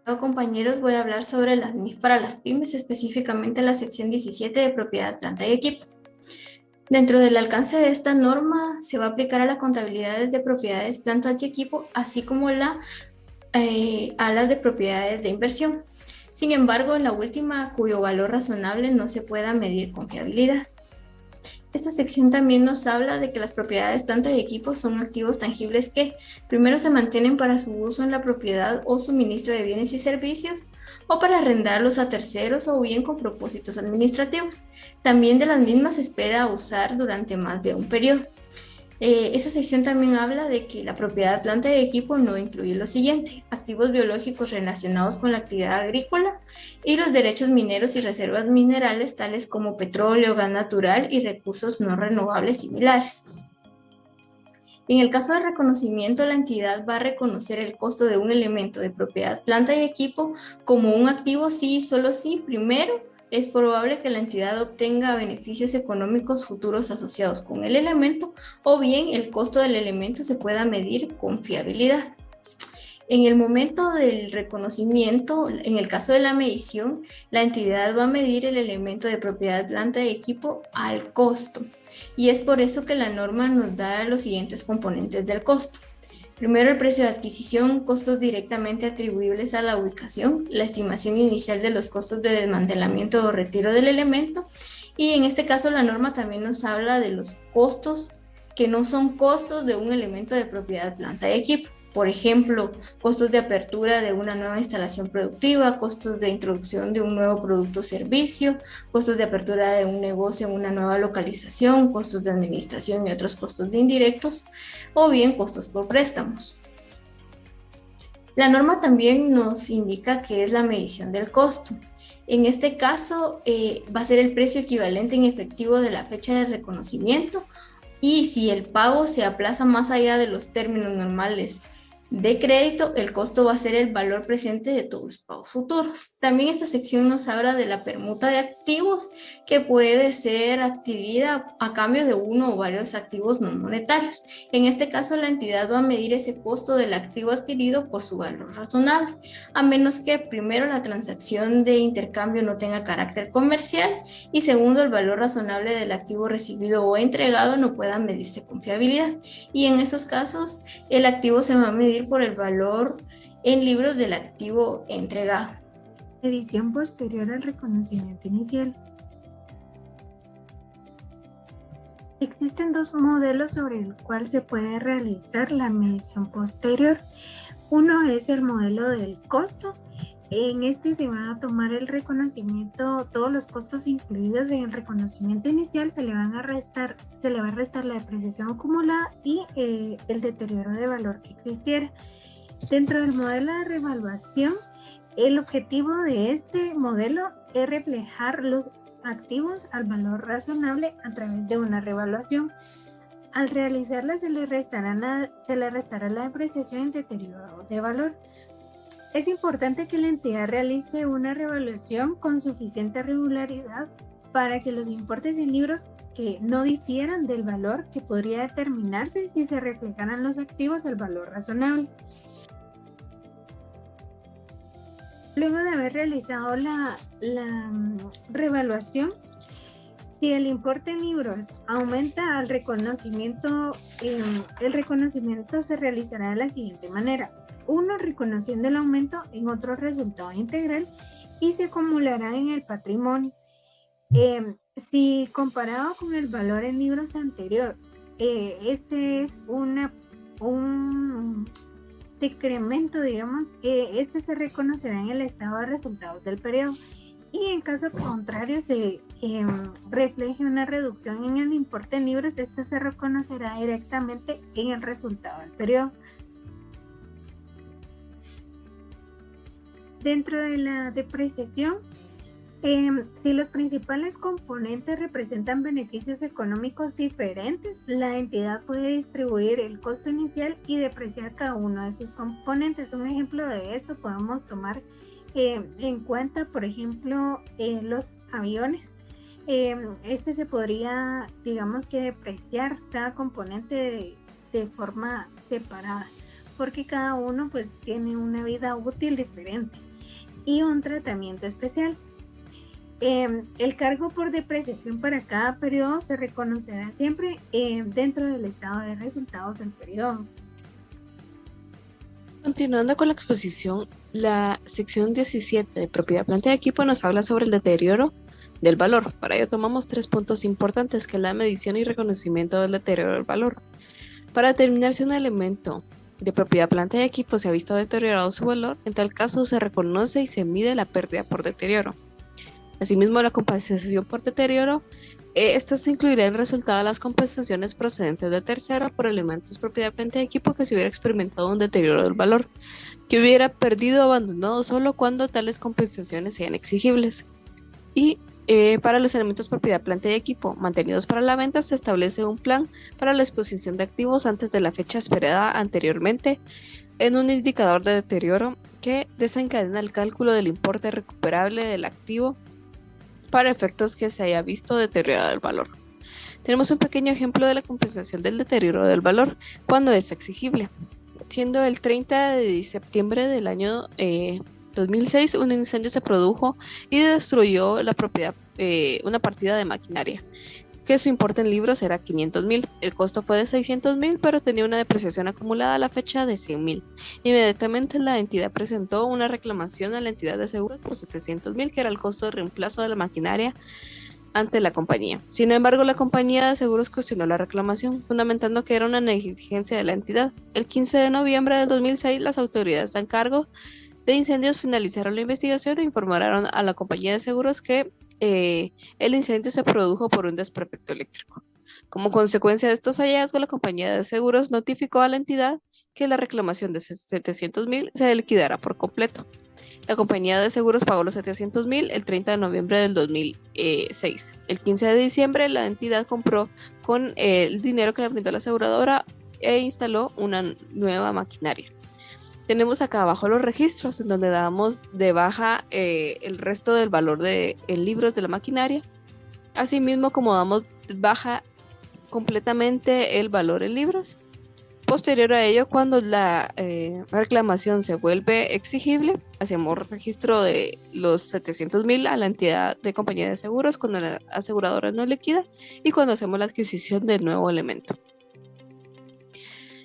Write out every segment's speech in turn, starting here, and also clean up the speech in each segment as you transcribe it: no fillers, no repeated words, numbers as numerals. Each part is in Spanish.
Hola, compañeros, voy a hablar sobre la NIF para las pymes, específicamente la sección 17 de propiedad, planta y equipo. Dentro del alcance de esta norma se va a aplicar a las contabilidades de propiedades, plantas y equipo, así como a las de propiedades de inversión. Sin embargo, en la última, cuyo valor razonable no se pueda medir con fiabilidad. Esta sección también nos habla de que las propiedades planta y equipo son activos tangibles que primero se mantienen para su uso en la propiedad o suministro de bienes y servicios o para arrendarlos a terceros o bien con propósitos administrativos. También de las mismas se espera usar durante más de un periodo. Esta sección también habla de que la propiedad planta de equipo no incluye lo siguiente: activos biológicos relacionados con la actividad agrícola y los derechos mineros y reservas minerales tales como petróleo, gas natural y recursos no renovables similares. En el caso de reconocimiento, la entidad va a reconocer el costo de un elemento de propiedad, planta y equipo como un activo si y solo si, primero, es probable que la entidad obtenga beneficios económicos futuros asociados con el elemento, o bien el costo del elemento se pueda medir con fiabilidad. En el momento del reconocimiento, en el caso de la medición, la entidad va a medir el elemento de propiedad, planta y equipo al costo. Y es por eso que la norma nos da los siguientes componentes del costo. Primero, el precio de adquisición, costos directamente atribuibles a la ubicación, la estimación inicial de los costos de desmantelamiento o retiro del elemento. Y en este caso, la norma también nos habla de los costos que no son costos de un elemento de propiedad, planta y equipo. Por ejemplo, costos de apertura de una nueva instalación productiva, costos de introducción de un nuevo producto o servicio, costos de apertura de un negocio en una nueva localización, costos de administración y otros costos de indirectos, o bien costos por préstamos. La norma también nos indica qué es la medición del costo. En este caso, va a ser el precio equivalente en efectivo de la fecha de reconocimiento, y si el pago se aplaza más allá de los términos normales de crédito, el costo va a ser el valor presente de todos los pagos futuros. También esta sección nos habla de la permuta de activos, que puede ser adquirida a cambio de uno o varios activos no monetarios. En este caso, la entidad va a medir ese costo del activo adquirido por su valor razonable, a menos que primero la transacción de intercambio no tenga carácter comercial y segundo, el valor razonable del activo recibido o entregado no pueda medirse con fiabilidad. Y en esos casos, el activo se va a medir por el valor en libros del activo entregado. Edición posterior al reconocimiento inicial. Existen dos modelos sobre el cual se puede realizar la medición posterior. Uno es el modelo del costo. En este se va a tomar el reconocimiento, todos los costos incluidos en el reconocimiento inicial se le va a restar la depreciación acumulada y el deterioro de valor que existiera. Dentro del modelo de revaluación, el objetivo de este modelo es reflejar los activos al valor razonable a través de una revaluación. Al realizarla se le restará la depreciación y deterioro de valor. Es importante que la entidad realice una revaluación con suficiente regularidad para que los importes en libros que no difieran del valor que podría determinarse si se reflejaran los activos al valor razonable. Luego de haber realizado la revaluación, si el importe en libros aumenta al reconocimiento, el reconocimiento se realizará de la siguiente manera. Uno, reconociendo el aumento en otro resultado integral y se acumulará en el patrimonio. Si comparado con el valor en libros anterior, este es un decremento, digamos, este se reconocerá en el estado de resultados del periodo, y en caso contrario se refleje una reducción en el importe en libros, esto se reconocerá directamente en el resultado del periodo. Dentro de la depreciación, si los principales componentes representan beneficios económicos diferentes, la entidad puede distribuir el costo inicial y depreciar cada uno de sus componentes. Un ejemplo de esto podemos tomar en cuenta, por ejemplo, los aviones. Este se podría, digamos que depreciar cada componente de forma separada, porque cada uno pues tiene una vida útil diferente. y un tratamiento especial. El cargo por depreciación para cada periodo se reconocerá siempre dentro del estado de resultados del periodo. Continuando con la exposición, la sección 17 de propiedad, planta y equipo nos habla sobre el deterioro del valor. Para ello tomamos 3 puntos importantes, que es la medición y reconocimiento del deterioro del valor. Para determinar si un elemento de propiedad, planta y equipo se ha visto deteriorado su valor, en tal caso se reconoce y se mide la pérdida por deterioro. Asimismo, la compensación por deterioro, esta se incluirá en el resultado de las compensaciones procedentes de terceros por elementos propiedad, planta y equipo que se hubiera experimentado un deterioro del valor, que hubiera perdido o abandonado solo cuando tales compensaciones sean exigibles. Y para los elementos propiedad, planta y equipo mantenidos para la venta, se establece un plan para la exposición de activos antes de la fecha esperada anteriormente en un indicador de deterioro que desencadena el cálculo del importe recuperable del activo para efectos que se haya visto deteriorado el valor. Tenemos un pequeño ejemplo de la compensación del deterioro del valor cuando es exigible. Siendo el 30 de septiembre del año 2006, un incendio se produjo y destruyó la propiedad, una partida de maquinaria, que su importe en libros era 500,000. El costo fue de 600,000, pero tenía una depreciación acumulada a la fecha de 100,000. Inmediatamente la entidad presentó una reclamación a la entidad de seguros por 700,000, que era el costo de reemplazo de la maquinaria ante la compañía. Sin embargo, la compañía de seguros cuestionó la reclamación, fundamentando que era una negligencia de la entidad. El 15 de noviembre del 2006, las autoridades a cargo de incendios finalizaron la investigación e informaron a la compañía de seguros que el incendio se produjo por un desperfecto eléctrico. Como consecuencia de estos hallazgos, la compañía de seguros notificó a la entidad que la reclamación de 700,000 se liquidará por completo. La compañía de seguros pagó los 700,000 el 30 de noviembre del 2006. El 15 de diciembre, la entidad compró con el dinero que le brindó la aseguradora e instaló una nueva maquinaria. Tenemos acá abajo los registros en donde damos de baja el resto del valor de libros de la maquinaria, asimismo como damos baja completamente el valor en libros. Posterior a ello, cuando la reclamación se vuelve exigible, hacemos registro de los 700,000 a la entidad de compañía de seguros cuando la aseguradora no liquida y cuando hacemos la adquisición del nuevo elemento.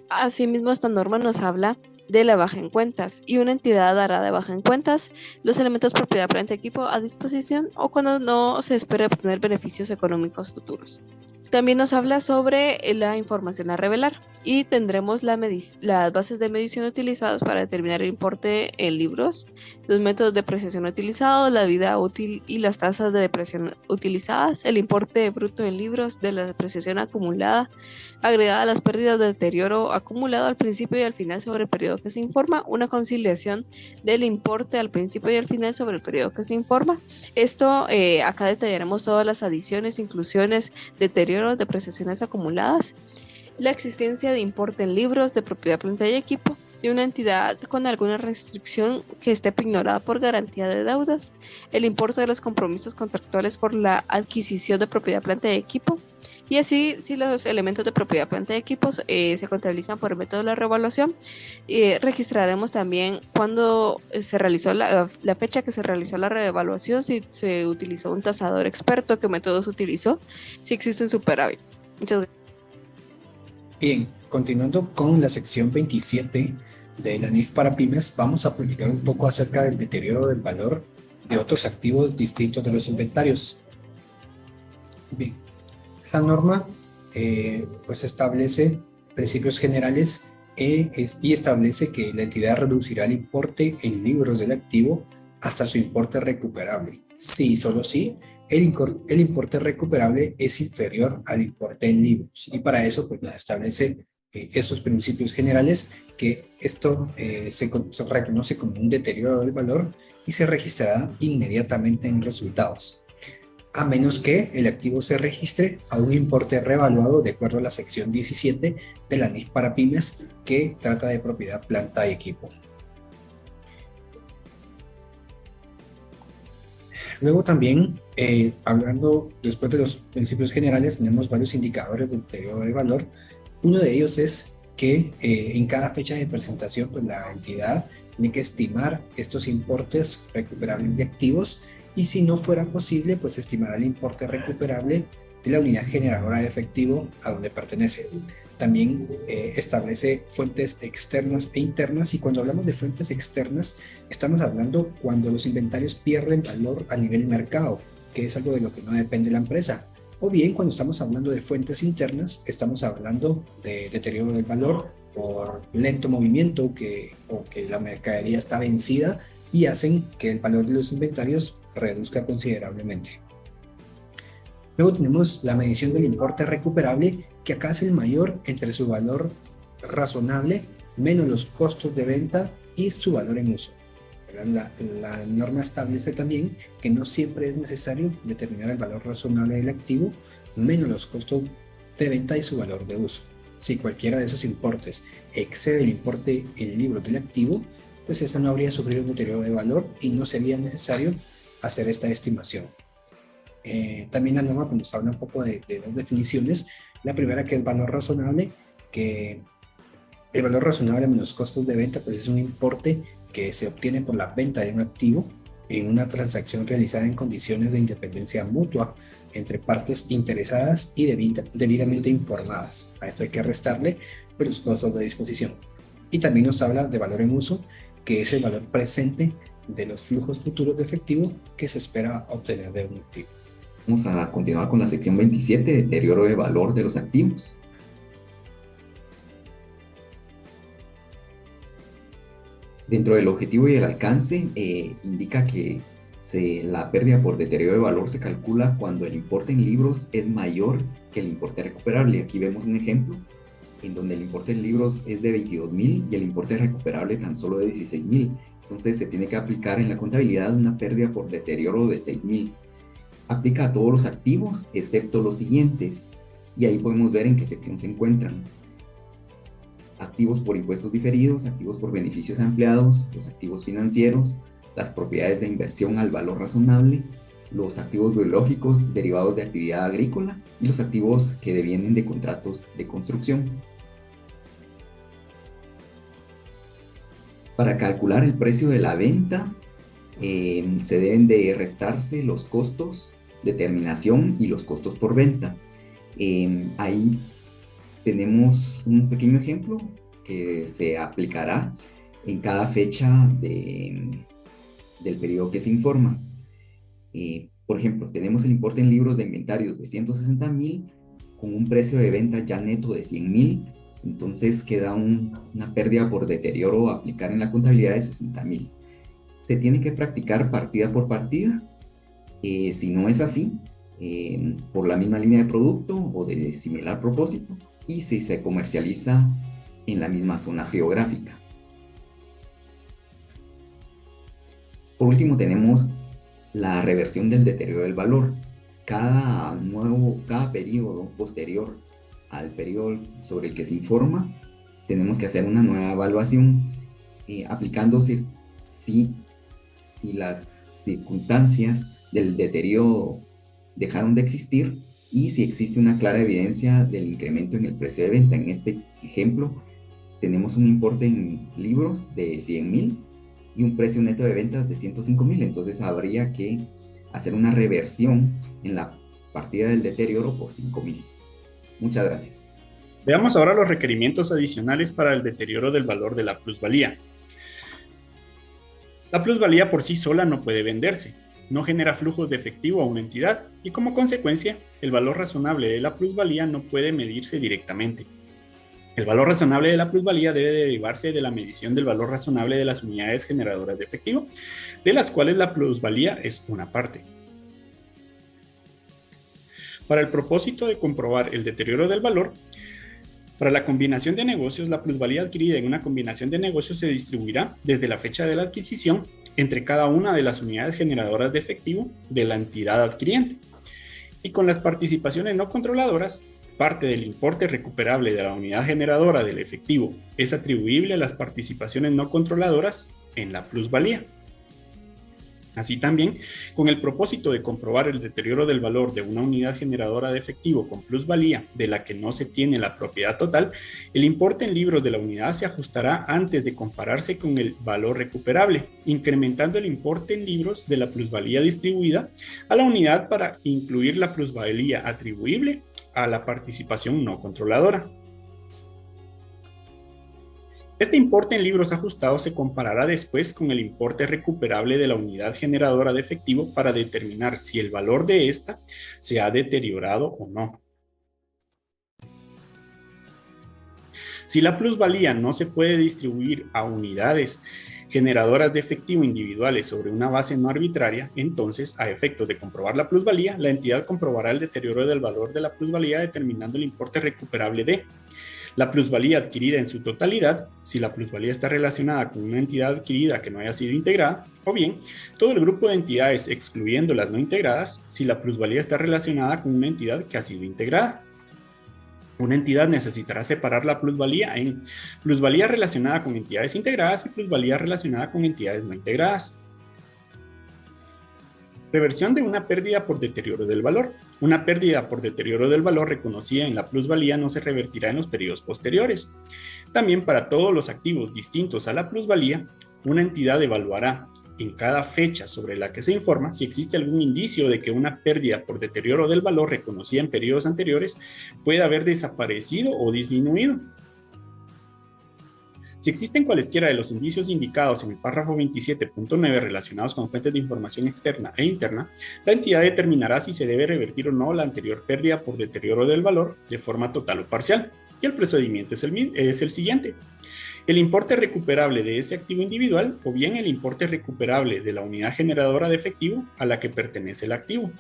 Asimismo, esta norma nos habla de la baja en cuentas, y una entidad dará de baja en cuentas los elementos propiedad, planta y equipo a disposición o cuando no se espera obtener beneficios económicos futuros. También nos habla sobre la información a revelar y tendremos las bases de medición utilizadas para determinar el importe en libros, los métodos de depreciación utilizados, la vida útil y las tasas de depreciación utilizadas, el importe bruto en libros de la depreciación acumulada, agregada a las pérdidas de deterioro acumulado al principio y al final sobre el periodo que se informa, una conciliación del importe al principio y al final sobre el periodo que se informa. Esto acá detallaremos todas las adiciones, inclusiones, deterioros, depreciaciones acumuladas, la existencia de importe en libros de propiedad, planta y equipo de una entidad con alguna restricción que esté ignorada por garantía de deudas, el importe de los compromisos contractuales por la adquisición de propiedad, planta y equipo, y así si los elementos de propiedad, planta y equipos se contabilizan por el método de la revaluación. Registraremos también cuando se realizó la fecha que se realizó la revaluación, si se utilizó un tasador experto, qué método se utilizó, si existe un superávit. Muchas gracias. Bien, continuando con la sección 27 de la NIF para pymes, vamos a platicar un poco acerca del deterioro del valor de otros activos distintos de los inventarios. Bien, esta norma pues establece principios generales y establece que la entidad reducirá el importe en libros del activo hasta su importe recuperable. Sí, solo sí, el importe recuperable es inferior al importe en libros, y para eso pues nos establece estos principios generales, que esto se reconoce como un deterioro del valor y se registrará inmediatamente en resultados, a menos que el activo se registre a un importe revaluado de acuerdo a la sección 17 de la NIF para pymes, que trata de propiedad, planta y equipo. Luego también, hablando después de los principios generales, tenemos varios indicadores del deterioro del valor. Uno de ellos es que en cada fecha de presentación, pues la entidad tiene que estimar estos importes recuperables de activos y si no fuera posible, pues estimar el importe recuperable de la unidad generadora de efectivo a donde pertenece. También establece fuentes externas e internas, y cuando hablamos de fuentes externas estamos hablando cuando los inventarios pierden valor a nivel mercado, que es algo de lo que no depende la empresa. O bien cuando estamos hablando de fuentes internas, estamos hablando de deterioro del valor por lento movimiento o que la mercadería está vencida y hacen que el valor de los inventarios reduzca considerablemente. Luego tenemos la medición del importe recuperable, que acá es el mayor entre su valor razonable menos los costos de venta y su valor en uso. La norma establece también que no siempre es necesario determinar el valor razonable del activo menos los costos de venta y su valor de uso. Si cualquiera de esos importes excede el importe en libros del activo, pues esta no habría sufrido un deterioro de valor y no sería necesario hacer esta estimación. También la norma nos habla un poco de dos definiciones. La primera, que es valor razonable, que el valor razonable menos costos de venta pues es un importe que se obtiene por la venta de un activo en una transacción realizada en condiciones de independencia mutua entre partes interesadas y debidamente informadas. A esto hay que restarle los costos de disposición. Y también nos habla de valor en uso, que es el valor presente de los flujos futuros de efectivo que se espera obtener de un activo. Vamos a continuar con la sección 27, deterioro de valor de los activos. Dentro del objetivo y el alcance, indica que la pérdida por deterioro de valor se calcula cuando el importe en libros es mayor que el importe recuperable. Aquí vemos un ejemplo en donde el importe en libros es de 22,000 y el importe recuperable tan solo de 16,000. Entonces se tiene que aplicar en la contabilidad una pérdida por deterioro de 6,000. Aplica a todos los activos excepto los siguientes, y ahí podemos ver en qué sección se encuentran: activos por impuestos diferidos, activos por beneficios ampliados, los activos financieros, las propiedades de inversión al valor razonable, los activos biológicos derivados de actividad agrícola y los activos que devienen de contratos de construcción. Para calcular el precio de la venta, se deben de restarse los costos de terminación y los costos por venta. Ahí tenemos un pequeño ejemplo que se aplicará en cada fecha del periodo que se informa. Por ejemplo, tenemos el importe en libros de inventarios de 160,000 con un precio de venta ya neto de 100,000, entonces queda una pérdida por deterioro a aplicar en la contabilidad de 60,000. Se tiene que practicar partida por partida. Si no es así, por la misma línea de producto o de similar propósito, y si se comercializa en la misma zona geográfica. Por último, tenemos la reversión del deterioro del valor. Cada periodo posterior al periodo sobre el que se informa, tenemos que hacer una nueva evaluación, aplicándose si las circunstancias del deterioro dejaron de existir y si existe una clara evidencia del incremento en el precio de venta. En este ejemplo, tenemos un importe en libros de 100,000 y un precio neto de ventas de 105,000. Entonces habría que hacer una reversión en la partida del deterioro por 5,000. Muchas gracias. Veamos ahora los requerimientos adicionales para el deterioro del valor de la plusvalía. La plusvalía por sí sola no puede venderse, no genera flujos de efectivo a una entidad y como consecuencia, el valor razonable de la plusvalía no puede medirse directamente. El valor razonable de la plusvalía debe derivarse de la medición del valor razonable de las unidades generadoras de efectivo, de las cuales la plusvalía es una parte. Para el propósito de comprobar el deterioro del valor, para la combinación de negocios, la plusvalía adquirida en una combinación de negocios se distribuirá desde la fecha de la adquisición entre cada una de las unidades generadoras de efectivo de la entidad adquiriente. Y con las participaciones no controladoras, parte del importe recuperable de la unidad generadora del efectivo es atribuible a las participaciones no controladoras en la plusvalía. Así también, con el propósito de comprobar el deterioro del valor de una unidad generadora de efectivo con plusvalía de la que no se tiene la propiedad total, el importe en libros de la unidad se ajustará antes de compararse con el valor recuperable, incrementando el importe en libros de la plusvalía distribuida a la unidad para incluir la plusvalía atribuible a la participación no controladora. Este importe en libros ajustados se comparará después con el importe recuperable de la unidad generadora de efectivo para determinar si el valor de ésta se ha deteriorado o no. Si la plusvalía no se puede distribuir a unidades generadoras de efectivo individuales sobre una base no arbitraria, entonces, a efectos de comprobar la plusvalía, la entidad comprobará el deterioro del valor de la plusvalía determinando el importe recuperable de la plusvalía adquirida en su totalidad, si la plusvalía está relacionada con una entidad adquirida que no haya sido integrada, o bien todo el grupo de entidades excluyendo las no integradas, si la plusvalía está relacionada con una entidad que ha sido integrada. Una entidad necesitará separar la plusvalía en plusvalía relacionada con entidades integradas y plusvalía relacionada con entidades no integradas. Reversión de una pérdida por deterioro del valor. Una pérdida por deterioro del valor reconocida en la plusvalía no se revertirá en los periodos posteriores. También para todos los activos distintos a la plusvalía, una entidad evaluará en cada fecha sobre la que se informa si existe algún indicio de que una pérdida por deterioro del valor reconocida en periodos anteriores puede haber desaparecido o disminuido. Si existen cualesquiera de los indicios indicados en el párrafo 27.9 relacionados con fuentes de información externa e interna, la entidad determinará si se debe revertir o no la anterior pérdida por deterioro del valor de forma total o parcial. Y el procedimiento es el siguiente. El importe recuperable de ese activo individual o bien el importe recuperable de la unidad generadora de efectivo a la que pertenece el activo.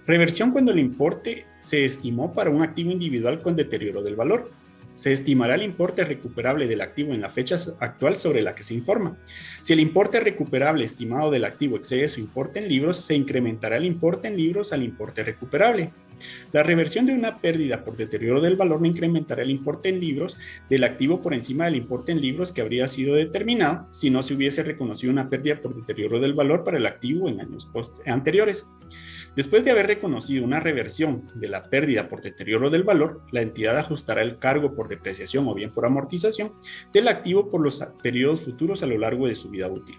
Reversión cuando el importe se estimó para un activo individual con deterioro del valor. Se estimará el importe recuperable del activo en la fecha actual sobre la que se informa. Si el importe recuperable estimado del activo excede su importe en libros, se incrementará el importe en libros al importe recuperable. La reversión de una pérdida por deterioro del valor no incrementará el importe en libros del activo por encima del importe en libros que habría sido determinado si no se hubiese reconocido una pérdida por deterioro del valor para el activo en años anteriores. Después de haber reconocido una reversión de la pérdida por deterioro del valor, la entidad ajustará el cargo por depreciación o bien por amortización del activo por los periodos futuros a lo largo de su vida útil.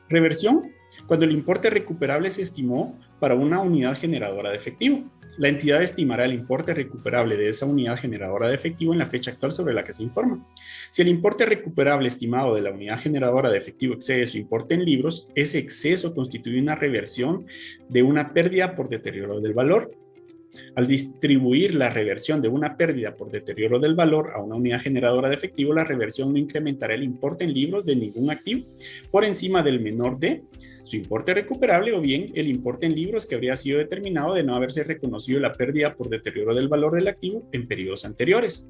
Reversión cuando el importe recuperable se estimó para una unidad generadora de efectivo. La entidad estimará el importe recuperable de esa unidad generadora de efectivo en la fecha actual sobre la que se informa. Si el importe recuperable estimado de la unidad generadora de efectivo excede su importe en libros, ese exceso constituye una reversión de una pérdida por deterioro del valor. Al distribuir la reversión de una pérdida por deterioro del valor a una unidad generadora de efectivo, la reversión no incrementará el importe en libros de ningún activo por encima del menor de su importe recuperable o bien el importe en libros que habría sido determinado de no haberse reconocido la pérdida por deterioro del valor del activo en periodos anteriores.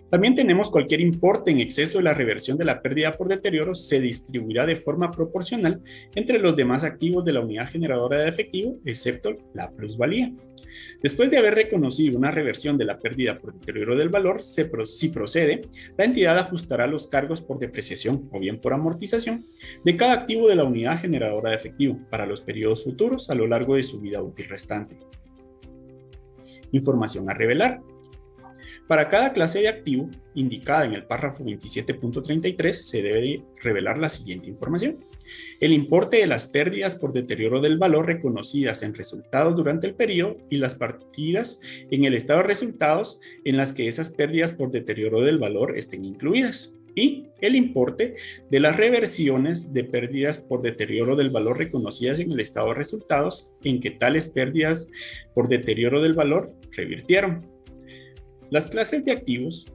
También tenemos cualquier importe en exceso de la reversión de la pérdida por deterioro se distribuirá de forma proporcional entre los demás activos de la unidad generadora de efectivo, excepto la plusvalía. Después de haber reconocido una reversión de la pérdida por deterioro del valor, si procede, la entidad ajustará los cargos por depreciación o bien por amortización de cada activo de la unidad generadora de efectivo para los periodos futuros a lo largo de su vida útil restante. Información a revelar. Para cada clase de activo indicada en el párrafo 27.33 se debe revelar la siguiente información. El importe de las pérdidas por deterioro del valor reconocidas en resultados durante el periodo y las partidas en el estado de resultados en las que esas pérdidas por deterioro del valor estén incluidas. Y el importe de las reversiones de pérdidas por deterioro del valor reconocidas en el estado de resultados en que tales pérdidas por deterioro del valor revirtieron. Las clases de activos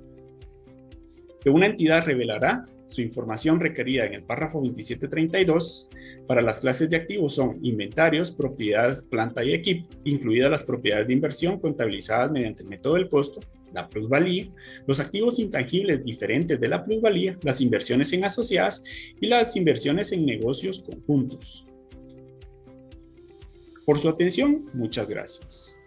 que una entidad revelará su información requerida en el párrafo 27.32 para las clases de activos son inventarios, propiedades, planta y equipo, incluidas las propiedades de inversión contabilizadas mediante el método del costo, la plusvalía, los activos intangibles diferentes de la plusvalía, las inversiones en asociadas y las inversiones en negocios conjuntos. Por su atención, muchas gracias.